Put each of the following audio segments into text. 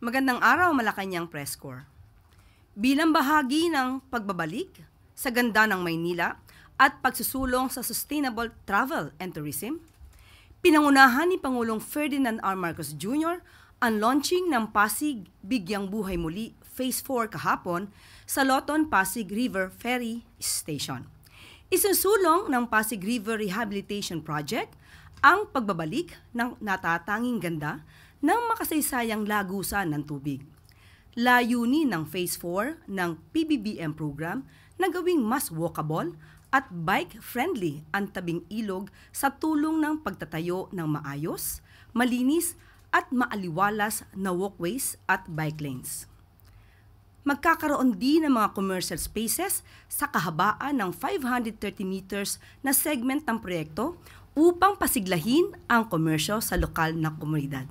Magandang araw, Malacanang Press Corps. Bilang bahagi ng pagbabalik sa ganda ng Maynila at pagsusulong sa sustainable travel and tourism, pinangunahan ni Pangulong Ferdinand R. Marcos Jr. ang launching ng Pasig Bigyang Buhay Muli Phase 4 kahapon sa Loton Pasig River Ferry Station. Isusulong ng Pasig River Rehabilitation Project ang pagbabalik ng natatanging ganda ng makasaysayang lagusan ng tubig. Layunin ng Phase 4 ng PBBM program na gawing mas walkable at bike-friendly ang tabing ilog sa tulong ng pagtatayo ng maayos, malinis at maaliwalas na walkways at bike lanes. Magkakaroon din ng mga commercial spaces sa kahabaan ng 530 meters na segment ng proyekto upang pasiglahin ang komersyo sa lokal na komunidad.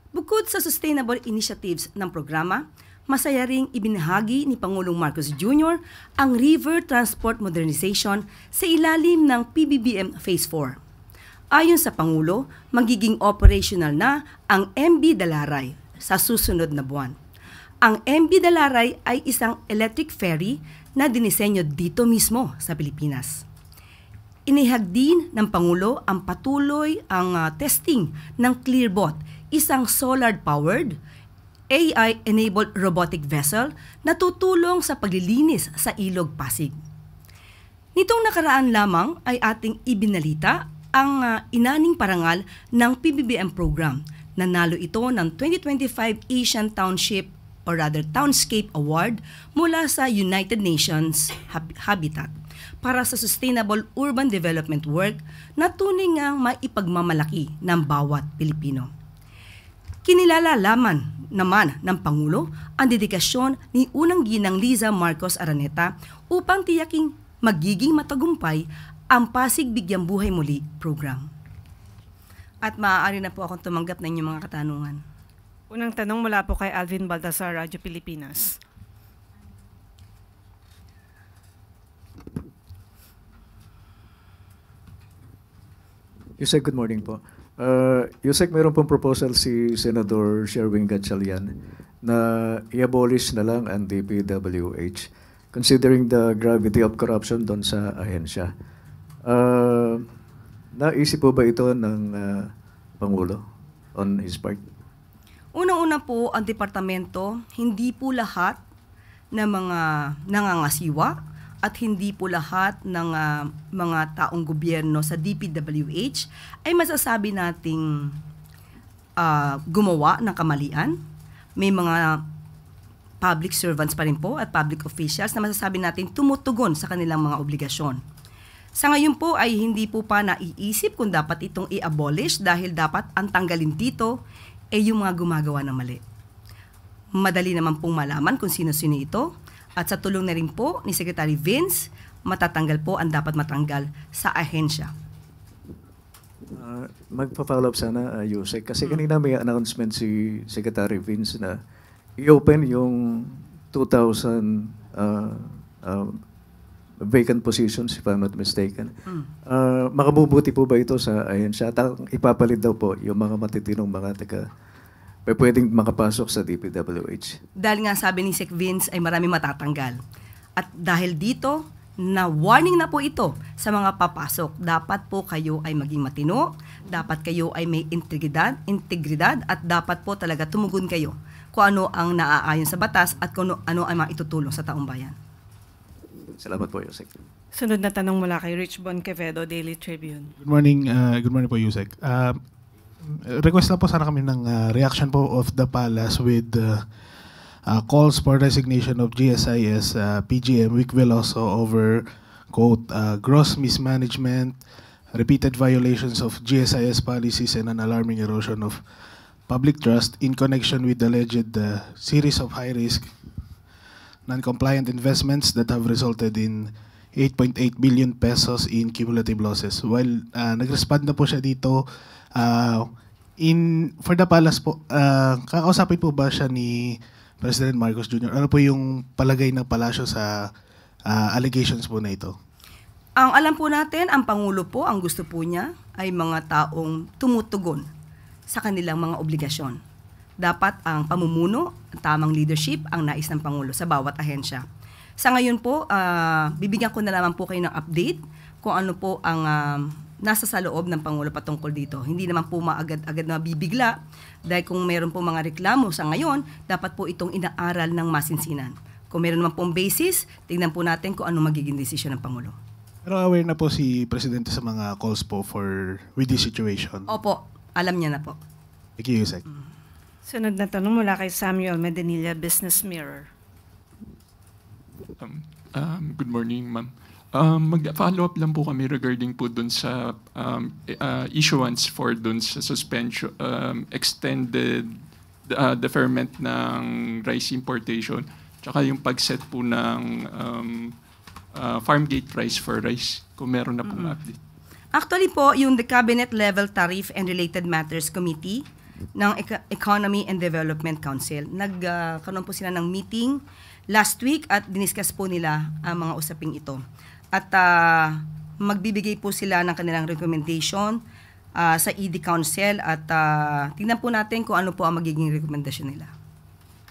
Bukod sa sustainable initiatives ng programa, masaya ring ibinahagi ni Pangulong Marcos Jr. ang river transport modernization sa ilalim ng PBBM Phase 4. Ayon sa Pangulo, magiging operational na ang MB Dalaray sa susunod na buwan. Ang MB Dalaray ay isang electric ferry na dinisenyo dito mismo sa Pilipinas. Inihag din ng Pangulo ang patuloy ang testing ng Clearbot, isang solar-powered, AI-enabled robotic vessel na tutulong sa paglilinis sa Ilog Pasig. Nitong nakaraan lamang ay ating ibinalita ang inaning parangal ng PBBM program. Nanalo ito ng 2025 Asian Township or rather Townscape Award mula sa United Nations Habitat para sa Sustainable Urban Development Work na tunay ngang maipagmamalaki ng bawat Pilipino. Kinilala naman ng Pangulo ang dedikasyon ni Unang Ginang Liza Marcos Araneta upang tiyaking magiging matagumpay ang Pasig Bigyang Buhay Muli program. At maaari na po akong tumanggap ng inyong mga katanungan. Unang tanong mula po kay Alvin Baltasar, Radyo Pilipinas. Yusek, good morning po. Yusek, mayroon pong proposal si Senator Sherwin Gatchalian na i-abolish na lang ang DPWH considering the gravity of corruption doon sa ahensya. Naisip po ba ito ng Pangulo on his part? Unang-una po, ang departamento, hindi po lahat ng mga nangangasiwa at hindi po lahat ng mga taong gobyerno sa DPWH ay masasabi nating gumawa ng kamalian. May mga public servants pa rin po at public officials na masasabi natin tumutugon sa kanilang mga obligasyon. Sa ngayon po ay hindi po pa naiisip kung dapat itong i-abolish dahil dapat ang tanggalin dito ay yung mga gumagawa ng mali. Madali naman pong malaman kung sino-sino ito. At sa tulong na rin po ni Secretary Vince, matatanggal po ang dapat matanggal sa ahensya. Magpa-follow up sana, Yusek, kasi kanina may announcement si Secretary Vince na i-open yung 2,000 vacant positions, if I'm not mistaken. Makabubuti po ba ito sa ahensya? At ipapalit daw po yung mga matitinong mga pwedeng makapasok sa DPWH. Dahil nga sabi ni Sec Vince ay marami matatanggal. At dahil dito, na warning na po ito sa mga papasok. Dapat po kayo ay maging matino, dapat kayo ay may integridad at dapat po talaga tumugon kayo kung ano ang naaayon sa batas at kung ano ang maitutulong sa taong bayan. Salamat po, Yusek. Sunod na tanong mula kay Rich Bon Quevedo, Daily Tribune. Good morning po, Yusek. Request na po sana kami ng reaction po of the palace with calls for resignation of GSIS PGM Vic Veloso over, quote, gross mismanagement, repeated violations of GSIS policies, and an alarming erosion of public trust in connection with the alleged series of high-risk, non-compliant investments that have resulted in 8.8 billion pesos in cumulative losses. While nag-respond na po siya dito, for the palace po, kakausapin po ba siya ni President Marcos Jr.? Ano po yung palagay ng palasyo sa allegations po na ito? Ang alam po natin, ang Pangulo po, ang gusto po niya ay mga taong tumutugon sa kanilang mga obligasyon. Dapat ang pamumuno, ang tamang leadership, ang nais ng Pangulo sa bawat ahensya. Sa ngayon po, bibigyan ko na lamang po kayo ng update kung ano po ang nasa sa loob ng Pangulo patungkol dito. Hindi naman po maagad-agad na bibigla dahil kung meron po mga reklamo sa ngayon, dapat po itong inaaral ng masinsinan. Kung meron naman pong basis, tingnan po natin kung ano magiging desisyon ng Pangulo. Pero aware na po si Presidente sa mga calls po with this situation. Opo, alam niya na po. Thank you, Yusek. Sunod na tanong mula kay Samuel Medinilla, Business Mirror. Good morning, ma'am. Mag-follow up lang po kami regarding po dun sa issuance for dun sa suspension, extended deferment ng rice importation, tsaka yung pag-set po ng farm gate price for rice, kung meron na pong update. Actually po, yung the Cabinet Level Tariff and Related Matters Committee ng Economy and Development Council, nagkaroon po sila ng meeting last week at diniscuss po nila ang mga usaping ito. At magbibigay po sila ng kanilang recommendation sa ED Council at tingnan po natin kung ano po ang magiging rekomendasyon nila.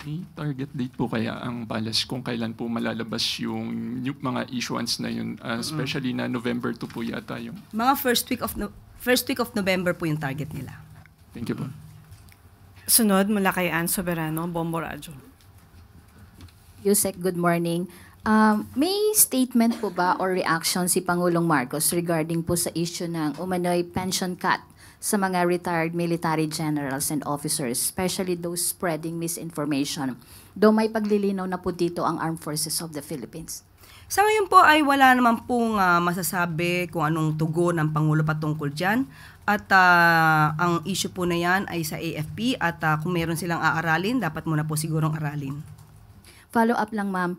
May target date po kaya ang Palace kung kailan po malalabas yung mga issuance na yun, especially na November 2 po yata yung... Mga first week of November po yung target nila. Thank you po. Sunod mula kay Ann Soberano, Bombo Radyo. Yusek, good morning. May statement po ba or reaction si Pangulong Marcos regarding po sa issue ng umano'y pension cut sa mga retired military generals and officers, especially those spreading misinformation? Though may paglilinaw na po dito ang Armed Forces of the Philippines. Sa ngayon po ay wala naman pong masasabi kung anong tugon ng Pangulo patungkol dyan. At ang issue po na yan ay sa AFP at kung meron silang aaralin, dapat muna po sigurong aralin. Follow-up lang, ma'am.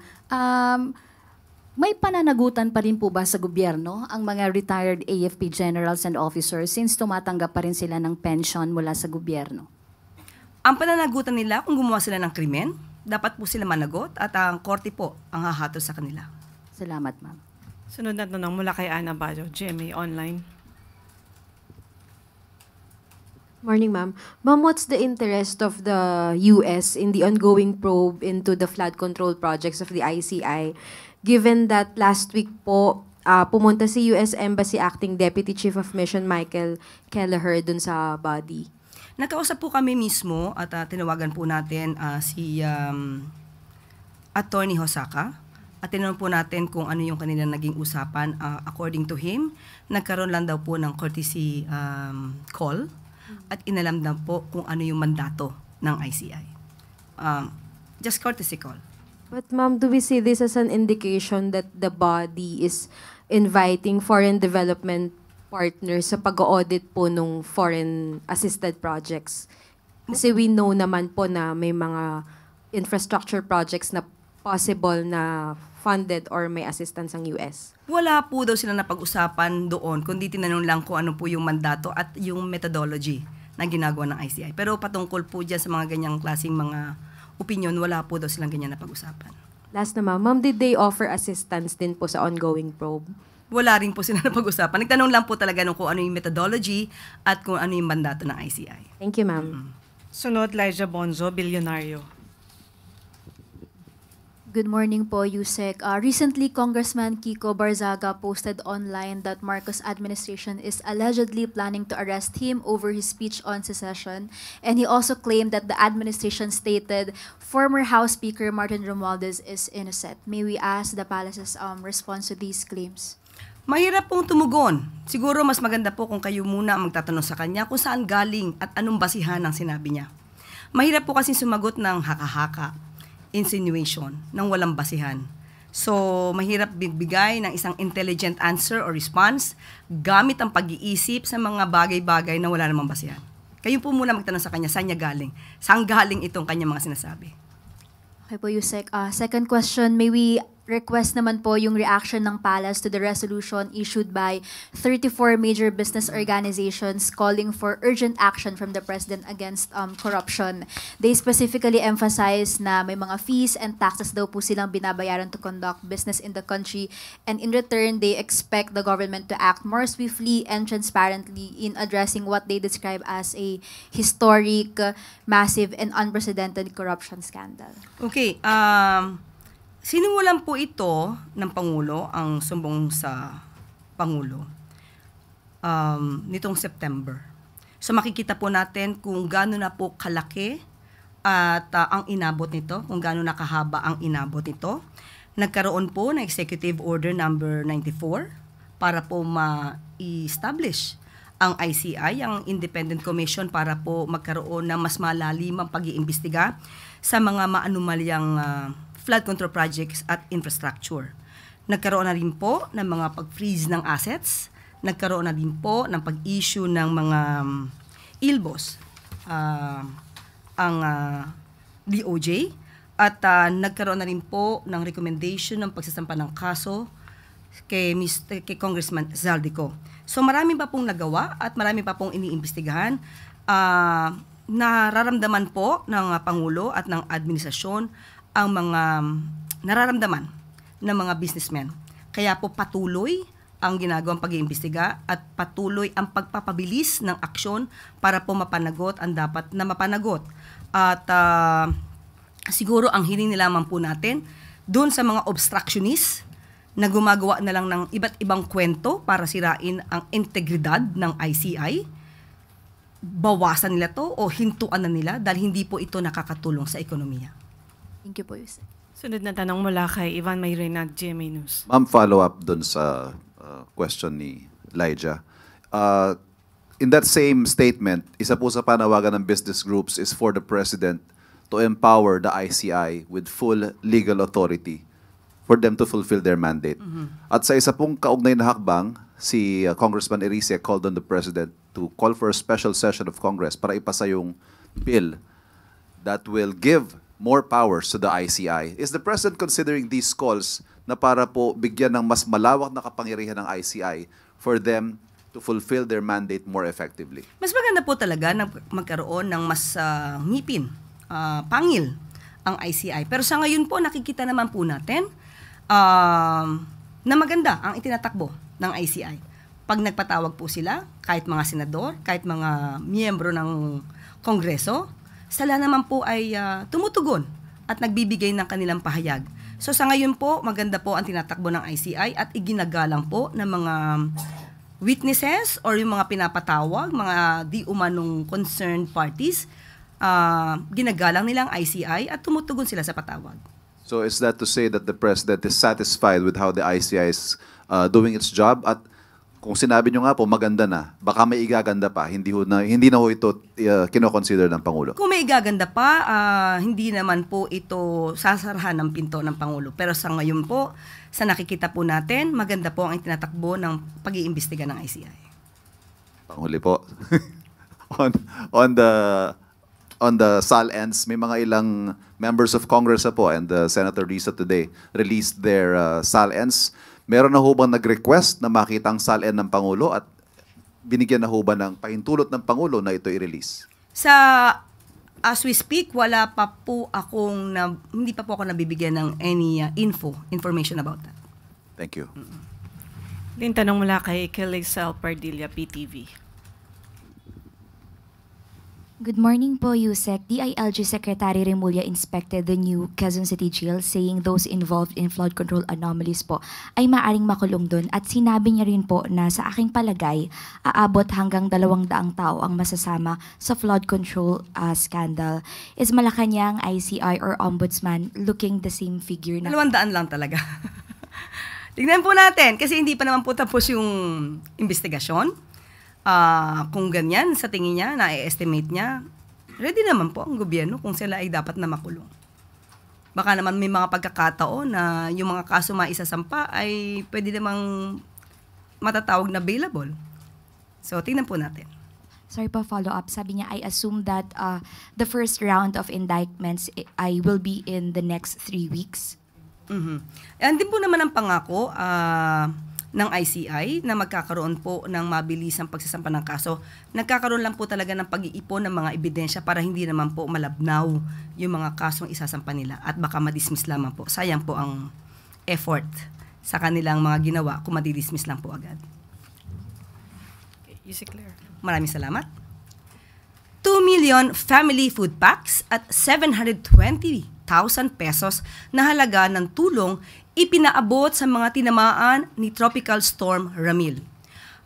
May pananagutan pa rin po ba sa gobyerno ang mga retired AFP generals and officers since tumatanggap pa rin sila ng pension mula sa gobyerno? Ang pananagutan nila kung gumawa sila ng krimen, dapat po sila managot at ang korte po ang hahatol sa kanila. Salamat, ma'am. Sunod na tanong mula kay Ana Bayo, GMA Online. Morning, ma'am. Ma'am, what's the interest of the U.S. in the ongoing probe into the flood control projects of the ICI, given that last week po, pumunta si U.S. Embassy Acting Deputy Chief of Mission Michael Kelleher dun sa body? Nakausap po kami mismo at tinawagan po natin si Attorney Hosaka at tinanong po natin kung ano yung kanilang naging usapan. According to him, nagkaroon lang daw po ng courtesy call at inalam na po kung ano yung mandato ng ICI. Just courtesy call. But ma'am, do we see this as an indication that the body is inviting foreign development partners sa pag-audit po nung foreign assisted projects? Kasi we know naman po na may mga infrastructure projects na possible na funded or may assistance ng US. Wala po daw sila napag-usapan doon, kundi tinanong lang kung ano po yung mandato at yung methodology na ginagawa ng ICI. Pero patungkol po dyan sa mga ganyang klaseng mga opinion, wala po daw silang ganyan napag-usapan. Last na ma'am, did they offer assistance din po sa ongoing probe? Wala rin po sila napag-usapan. Nagtanong lang po talaga kung ano yung methodology at kung ano yung mandato ng ICI. Thank you, ma'am. Sunod, Liza Bonzo, Bilyonaryo. Good morning po, Yusek. Recently, Congressman Kiko Barzaga posted online that Marcos administration is allegedly planning to arrest him over his speech on secession, and he also claimed that the administration stated former House Speaker Martin Romualdez is innocent. May we ask the Palace's response to these claims? Mahirap pong tumugon. Siguro mas maganda po kung kayo muna ang magtatanong sa kanya kung saan galing at anong basihan ang sinabi niya. Mahirap po kasi sumagot ng haka-haka, insinuation, ng walang basihan. So, mahirap bigay ng isang intelligent answer or response gamit ang pag-iisip sa mga bagay-bagay na wala namang basihan. Kayo po muna magtanong sa kanya, saan niya galing? Saan galing itong kanyang mga sinasabi? Okay po, Yusek. Second question, may we request naman po yung reaction ng Palace to the resolution issued by 34 major business organizations calling for urgent action from the President against corruption. They specifically emphasize na may mga fees and taxes daw po silang binabayaran to conduct business in the country, and in return, they expect the government to act more swiftly and transparently in addressing what they describe as a historic, massive, and unprecedented corruption scandal. Okay, sinimulan po ito ng Pangulo, ang sumbong sa Pangulo, nitong September. So makikita po natin kung gaano na po kalaki at ang inabot nito, kung gaano na kahaba ang inabot nito. Nagkaroon po ng Executive Order number 94 para po ma-establish ang ICI, ang Independent Commission, para po magkaroon ng mas malalimang pag-iimbestiga sa mga maanumalyang flood control projects at infrastructure. Nagkaroon na rin po ng mga pag-freeze ng assets, nagkaroon na rin po ng pag-issue ng mga ILBOS, ang DOJ, at nagkaroon na rin po ng recommendation ng pagsasampa ng kaso kay Congressman Zaldico. So marami pa pong nagawa at marami pa pong iniimbestigahan. Nararamdaman po ng Pangulo at ng administrasyon ang mga nararamdaman ng mga businessmen. Kaya po patuloy ang ginagawang pag-iimbestiga at patuloy ang pagpapabilis ng aksyon para po mapanagot ang dapat na mapanagot. At siguro ang hiling nilaman po natin doon sa mga obstructionists na gumagawa na lang ng iba't ibang kwento para sirain ang integridad ng ICI, bawasan nila to o hintuan na nila dahil hindi po ito nakakatulong sa ekonomiya. Thank you po, Yusek. Sunod na tanong mula kay Ivan Mayrina, GMA News. Ma'am, follow-up dun sa question ni Elijah. In that same statement, isa po sa panawagan ng business groups is for the President to empower the ICI with full legal authority for them to fulfill their mandate. At sa isa pong kaugnay na hakbang, si Congressman Erice called on the President to call for a special session of Congress para ipasa yung bill that will give more powers to the ICI. Is the President considering these calls na para po bigyan ng mas malawak na kapangyarihan ng ICI for them to fulfill their mandate more effectively? Mas maganda po talaga na magkaroon ng mas ngipin, pangil ang ICI. Pero sa ngayon po, nakikita naman po natin na maganda ang itinatakbo ng ICI. Pag nagpatawag po sila, kahit mga senador, kahit mga miyembro ng Kongreso, sila naman po ay tumutugon at nagbibigay ng kanilang pahayag. So sa ngayon po, maganda po ang tinatakbo ng ICI at iginagalang po ng mga witnesses or yung mga pinapatawag, mga di umanong concerned parties, ginagalang nilang ICI at tumutugon sila sa patawag. So is that to say that the President is satisfied with how the ICI is doing its job? At kung sinabi nyo nga po, maganda na, baka may igaganda pa, hindi na ho ito kino-consider ng Pangulo? Kung may igaganda pa, hindi naman po ito sasarahan ng pinto ng Pangulo. Pero sa ngayon po, sa nakikita po natin, maganda po ang itinatakbo ng pag-iimbestiga ng ICI. Panghuli po. on the SAL-ENS, may mga ilang members of Congress po, and Senator Risa today released their SAL-ENS. Meron na ho bang nag-request na makita ang SAL-EN ng Pangulo at binigyan na ho ba ng pahintulot ng Pangulo na ito i-release? As we speak, hindi pa po ako nabibigyan ng any information about that. Thank you. Din tanong mula kay Kelly-Sal Pardilla, PTV. Good morning po, Yusek. DILG Secretary Remulla inspected the new Quezon City Jail, saying those involved in flood control anomalies po ay maaring makulong doon, at sinabi niya rin po na sa aking palagay, aabot hanggang 200 tao ang masasama sa flood control scandal. Is Malacanang, ICI, or Ombudsman looking the same figure na? 200 lang talaga. Tignan po natin, kasi hindi pa naman po tapos yung investigasyon. Kung ganyan, sa tingin niya, na-estimate niya, ready naman po ang gobyerno kung sila ay dapat na makulong. Baka naman may mga pagkakataon na yung mga kaso maisasampa ay pwede namang matatawag na bailable. So, tingnan po natin. Sorry pa, follow-up. Sabi niya, I assume that the first round of indictments will be in the next 3 weeks. Yan din po naman ang pangako ng ICI na magkakaroon po ng mabilisang pagsasampa ng kaso. Nagkakaroon lang po talaga ng pag-iipon ng mga ebidensya para hindi naman po malabnaw yung mga kasong isasampa nila at baka madismiss lamang po. Sayang po ang effort sa kanilang mga ginawa kung madidismiss lang po agad. Okay, Yusek Claire. Maraming salamat. 2 million family food packs at 720,000 pesos na halaga ng tulong ipinaabot sa mga tinamaan ni Tropical Storm Ramil.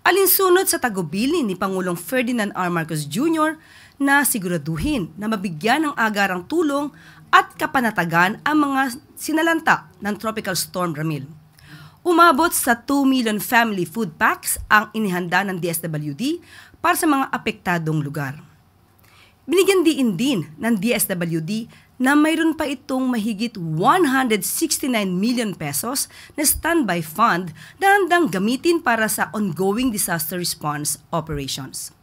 Alinsunod sa tagubilin ni Pangulong Ferdinand R. Marcos Jr. na siguraduhin na mabigyan ng agarang tulong at kapanatagan ang mga sinalanta ng Tropical Storm Ramil. Umabot sa 2 million family food packs ang inihanda ng DSWD para sa mga apektadong lugar. Binigyan din ng DSWD na mayroon pa itong mahigit 169 million pesos na standby fund na handang gamitin para sa ongoing disaster response operations.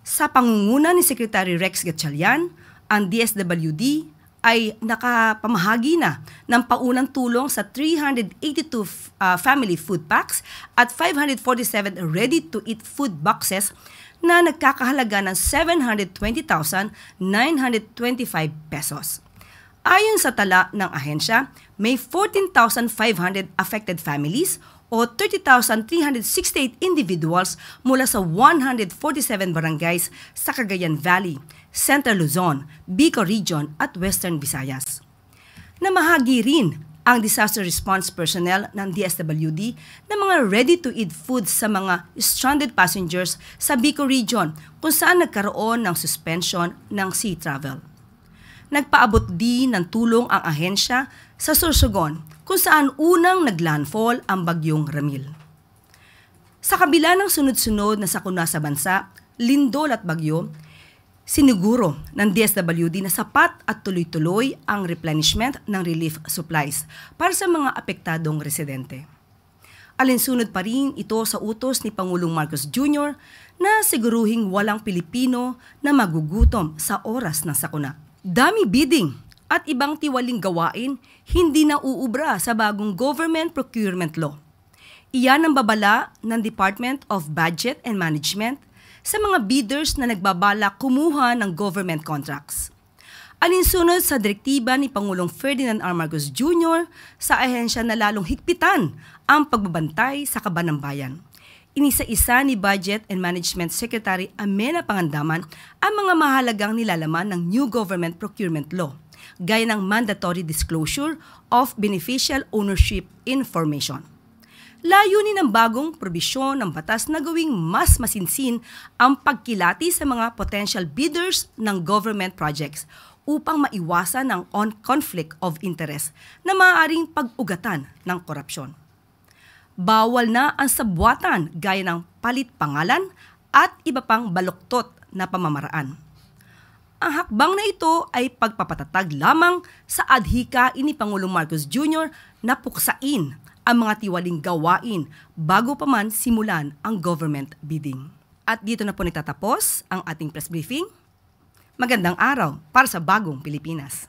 Sa pangunguna ni Secretary Rex Gatchalian, ang DSWD ay nakapamahagi na ng paunang tulong sa 382 family food packs at 547 ready-to-eat food boxes na nagkakahalaga ng 720,925 pesos. Ayon sa tala ng ahensya, may 14,500 affected families o 30,368 individuals mula sa 147 barangays sa Cagayan Valley, Central Luzon, Bicol Region at Western Visayas. Namahagi rin ang disaster response personnel ng DSWD ng mga ready-to-eat foods sa mga stranded passengers sa Bicol Region kung saan nagkaroon ng suspension ng sea travel. Nagpaabot din ng tulong ang ahensya sa Sorsogon kung saan unang naglandfall ang bagyong Ramil. Sa kabila ng sunod-sunod na sakuna sa bansa, lindol at bagyo, siniguro ng DSWD na sapat at tuloy-tuloy ang replenishment ng relief supplies para sa mga apektadong residente. Alinsunod pa rin ito sa utos ni Pangulong Marcos Jr. na siguruhing walang Pilipino na magugutom sa oras ng sakuna. Dami bidding at ibang tiwaling gawain hindi na uubra sa bagong government procurement law. Iyan ang babala ng Department of Budget and Management sa mga bidders na nagbabalak kumuha ng government contracts. Alinsunod sa direktiba ni Pangulong Ferdinand R. Marcos Jr. sa ahensya na lalong higpitan ang pagbabantay sa kaban ng bayan. Inisa-isa ni Budget and Management Secretary Amena Pangandaman ang mga mahalagang nilalaman ng new government procurement law, gaya ng mandatory disclosure of beneficial ownership information. Layunin ng bagong probisyon ng batas na gawing mas masinsin ang pagkilati sa mga potential bidders ng government projects upang maiwasan ang conflict of interest na maaaring pag-ugatan ng korupsyon. Bawal na ang sabwatan gaya ng palit pangalan at iba pang baluktot na pamamaraan. Ang hakbang na ito ay pagpapatatag lamang sa adhikain ni Pangulong Marcos Jr. na puksain ang mga tiwaling gawain bago pa man simulan ang government bidding. At dito na po nagtatapos ang ating press briefing. Magandang araw para sa bagong Pilipinas.